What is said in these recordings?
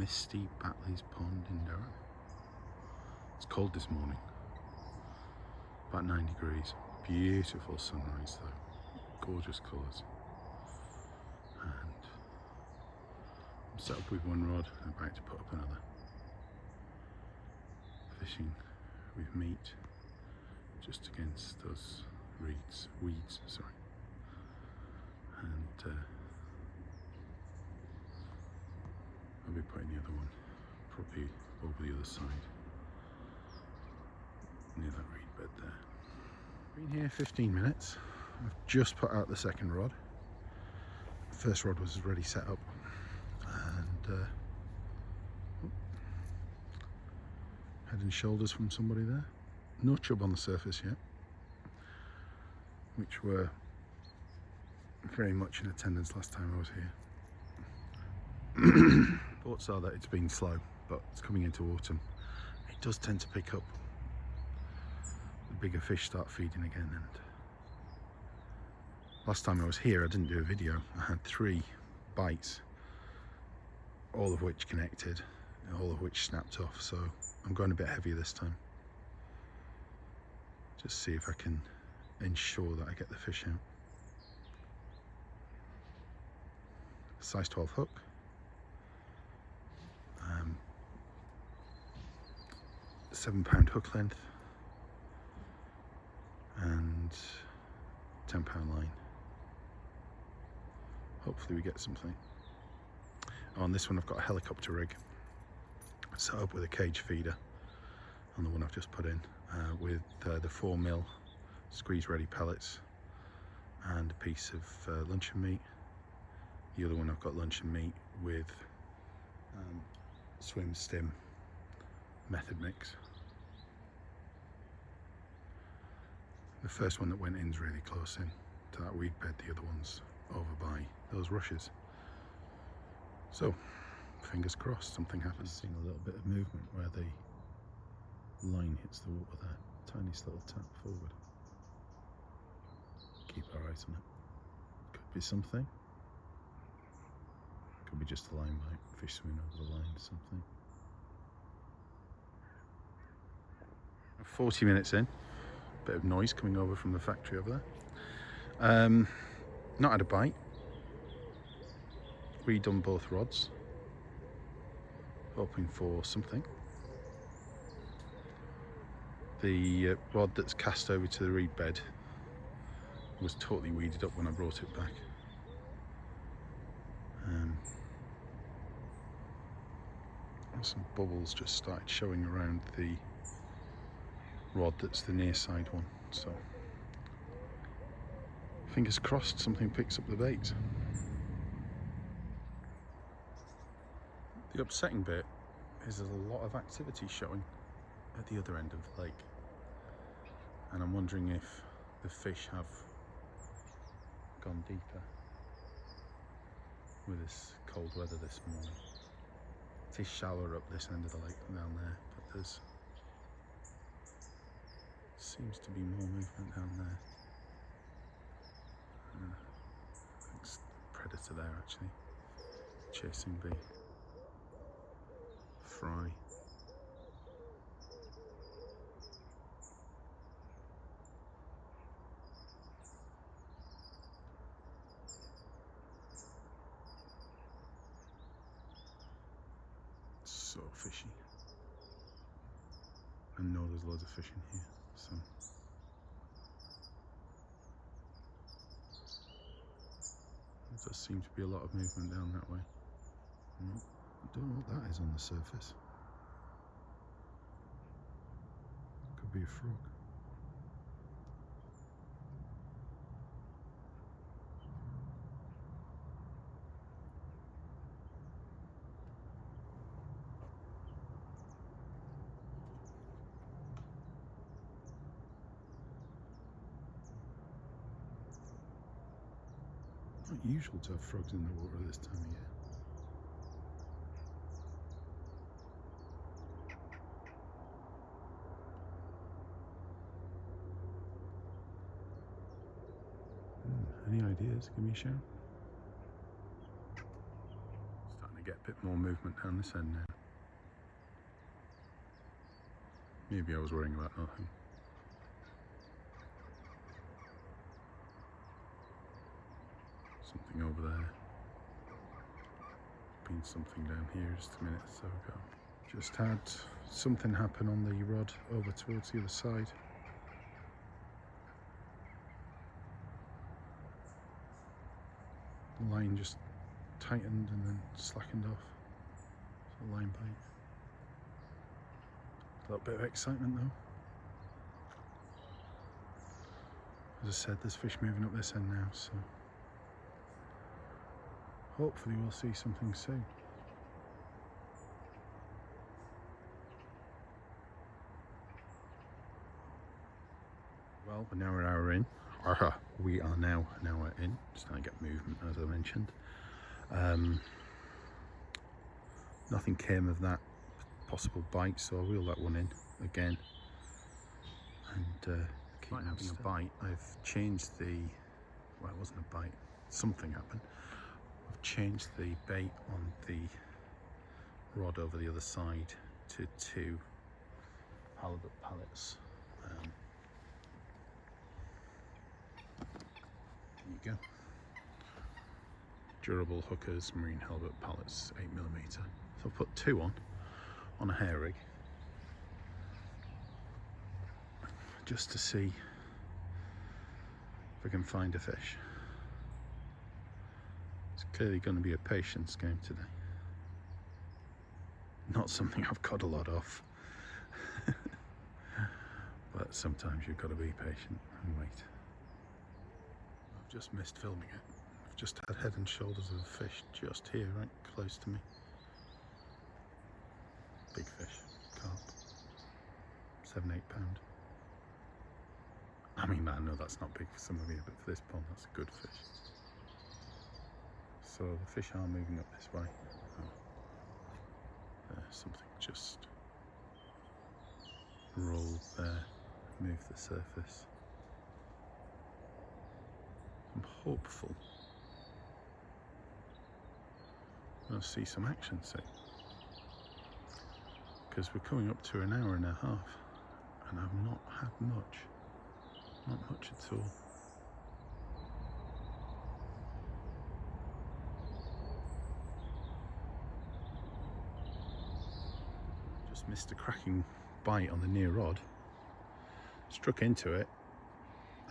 misty Batley's Pond in Durham. It's cold this morning, about 9 degrees. Beautiful sunrise though, gorgeous colours. And I'm set up with one rod and about to put up another. Fishing with meat just against those weeds, sorry. And I'll be putting the other one probably over the other side, near that reed bed there. Been here 15 minutes. I've just put out the second rod. The first rod was already set up, and head and shoulders from somebody there. No chub on the surface yet, which were very much in attendance last time I was here. Thoughts are that it's been slow, but it's coming into autumn. It does tend to pick up. The bigger fish start feeding again, and last time I was here I didn't do a video. I had 3 bites, all of which connected, all of which snapped off, so I'm going a bit heavier this time. Just see if I can ensure that I get the fish out. Size 12 hook. 7-pound hook length and 10-pound line. Hopefully we get something. On this one I've got a helicopter rig set up with a cage feeder on the one I've just put in, with the 4mm squeeze ready pellets and a piece of luncheon meat. The other one I've got luncheon meat with swim stim method mix. The first one that went in is really close in to that weed bed, the other one's over by those rushes. So, fingers crossed something happens. Seeing a little bit of movement where the line hits the water there. Tiniest little tap forward. Keep our eyes on it. Could be something. Could be just a line bite, fish swimming over the line or something. 40 minutes in, bit of noise coming over from the factory over there. Not had a bite. Redone both rods, hoping for something. The rod that's cast over to the reed bed was totally weeded up when I brought it back. Some bubbles just started showing around the rod that's the near side one, so fingers crossed something picks up the bait. The upsetting bit is there's a lot of activity showing at the other end of the lake, and I'm wondering if the fish have gone deeper with this cold weather this morning. It is shallower up this end of the lake than down there, but there's seems to be more movement down there. I think it's the predator there actually, chasing the fry. So fishy. I know there's loads of fish in here, so there does seem to be a lot of movement down that way. I don't know what that is on the surface. Could be a frog. Not usual to have frogs in the water this time of year. Any ideas? Give me a shout. Starting Starting to get a bit more movement down this end now. Maybe I was worrying about nothing. Something over there. Been something down here just a minute or so ago. Just had something happen on the rod over towards the other side. The line just tightened and then slackened off. So line bite. A little bit of excitement though. As I said, there's fish moving up this end now, so hopefully we'll see something soon. Well, we're now an hour in. We are now an hour in. Starting to get movement, as I mentioned. Nothing came of that possible bite, so I'll reel that one in again. And keep having a bite. I've changed the, well, it wasn't a bite, something happened. I've changed the bait on the rod over the other side to 2 halibut pellets. There you go. Durable hookers, marine halibut pellets, 8mm. So I'll put 2 on a hair rig, just to see if I can find a fish. It's clearly going to be a patience game today. Not something I've got a lot of. But sometimes you've got to be patient and wait. I've just missed filming it. I've just had head and shoulders of a fish just here, right close to me. Big fish, carp, 7-8 pound. I mean, I know that's not big for some of you, but for this pond, that's a good fish. So the fish are moving up this way. Oh, there's something just rolled there, moved the surface. I'm hopeful we'll see some action soon, because we're coming up to an hour and a half and I've not had much, not much at all. Just missed a cracking bite on the near rod, struck into it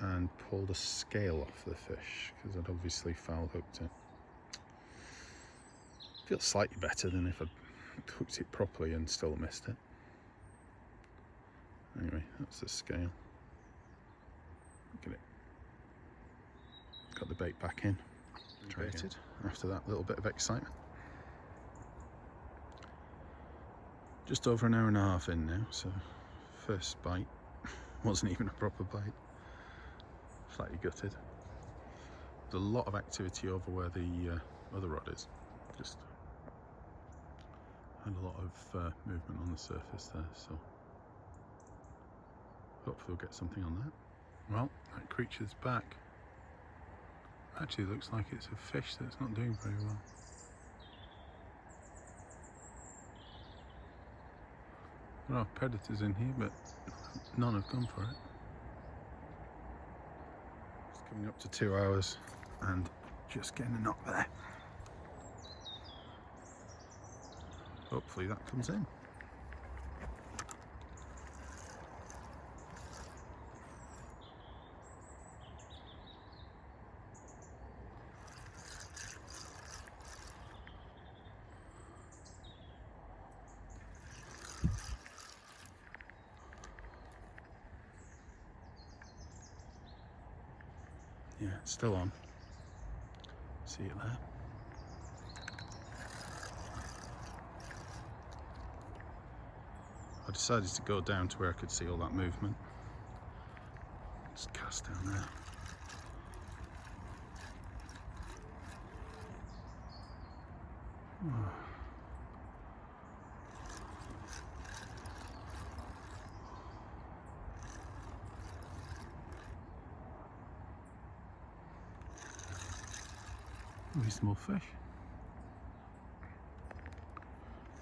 and pulled a scale off the fish because I'd obviously foul hooked it. Feels slightly better than if I'd hooked it properly and still missed it. Anyway, that's the scale. Look at it. Got the bait back in. Baited after that little bit of excitement. Just over an hour and a half in now, so first bite wasn't even a proper bite. Slightly gutted. There's a lot of activity over where the other rod is. Just had a lot of movement on the surface there, so hopefully we'll get something on that. Well, that creature's back. Actually looks like it's a fish that's not doing very well. There are predators in here, but none have gone for it. It's coming up to 2 hours and just getting a knock there. Hopefully that comes in. Yeah, it's still on. See it there. I decided to go down to where I could see all that movement. Just cast down there. Oh. Reasonable fish.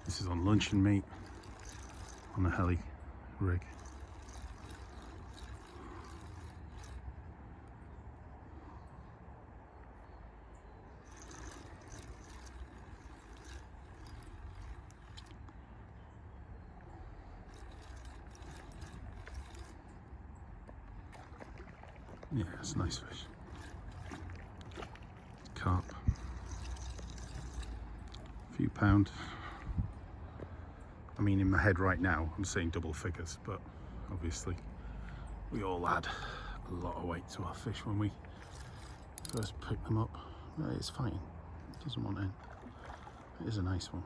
This is on luncheon meat on a heli rig. Yeah, it's a nice fish. Carp. A few pound. I mean, in my head right now, I'm saying double figures, but obviously we all add a lot of weight to our fish when we first pick them up. It's fine. It doesn't want in. It is a nice one.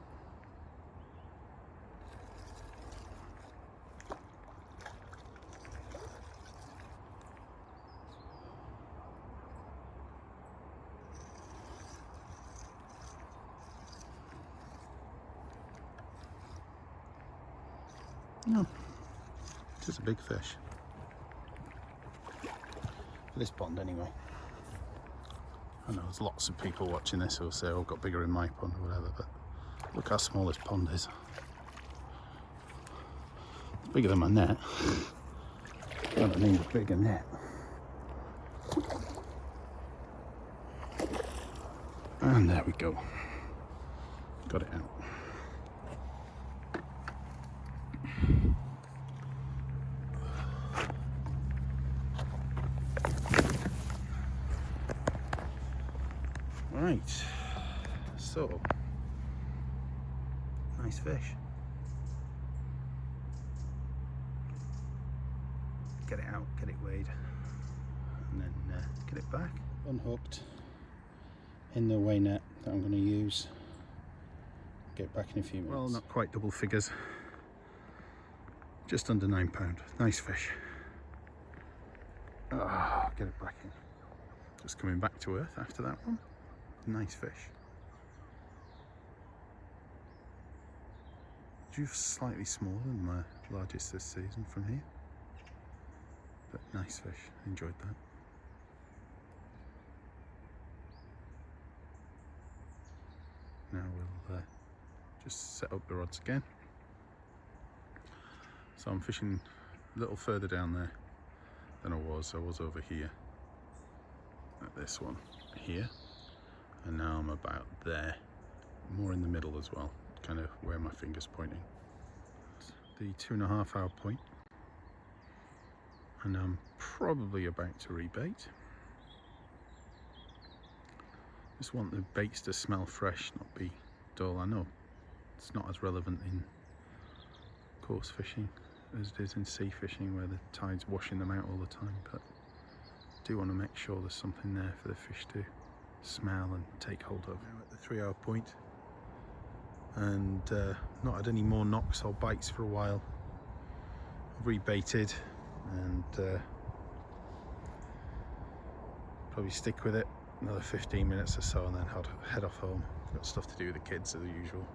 No, it's just a big fish. For this pond anyway. I know there's lots of people watching this who'll say, oh, I've got bigger in my pond or whatever, but look how small this pond is. It's bigger than my net. I don't need a bigger net. And there we go. Got it out. Right, so nice fish. Get it out, get it weighed, and then get it back. Unhooked in the weigh net that I'm going to use. Get back in a few minutes. Well, not quite double figures, just under £9. Nice fish. Oh, get it back in. Just coming back to earth after that one. Nice fish. Just slightly smaller than my largest this season from here, but nice fish. Enjoyed that. Now we'll just set up the rods again. So I'm fishing a little further down there than I was. I was over here at this one here. And now I'm about there, more in the middle as well, kind of where my finger's pointing. The 2.5 hour point, and I'm probably about to rebait. Just want the baits to smell fresh, not be dull. I know it's not as relevant in coarse fishing as it is in sea fishing, where the tide's washing them out all the time, but I do want to make sure there's something there for the fish to smell and take hold of. Now at the 3 hour point, and not had any more knocks or bites for a while. Rebaited, and probably stick with it another 15 minutes or so, and then head off home. Got stuff to do with the kids as usual.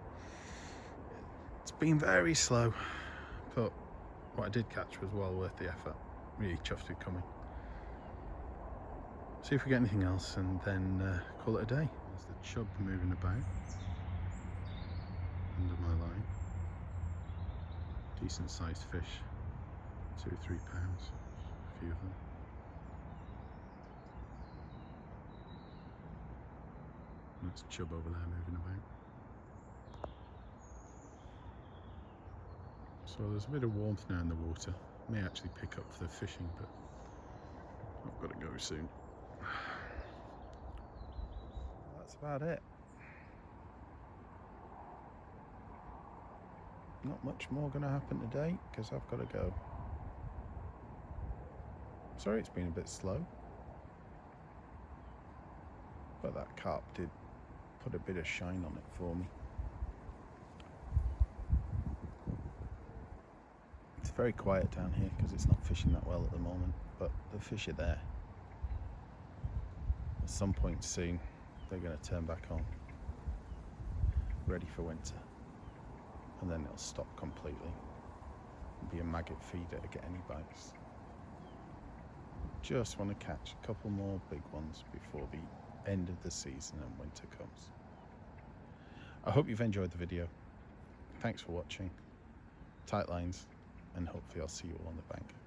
It's been very slow, but what I did catch was well worth the effort. Really chuffed with coming. See if we get anything else, and then call it a day. There's the chub moving about under my line. Decent sized fish, 2 or 3 pounds, a few of them. And that's chub over there moving about. So there's a bit of warmth now in the water. May actually pick up for the fishing, but I've got to go soon. That's about it. Not much more going to happen today because I've got to go. Sorry it's been a bit slow, but that carp did put a bit of shine on it for me. It's very quiet down here because it's not fishing that well at the moment, but the fish are there. At some point soon they're going to turn back on, ready for winter, and then it'll stop completely and be a maggot feeder to get any bites. Just want to catch a couple more big ones before the end of the season and winter comes. I hope you've enjoyed the video. Thanks for watching. Tight lines, and hopefully I'll see you all on the bank.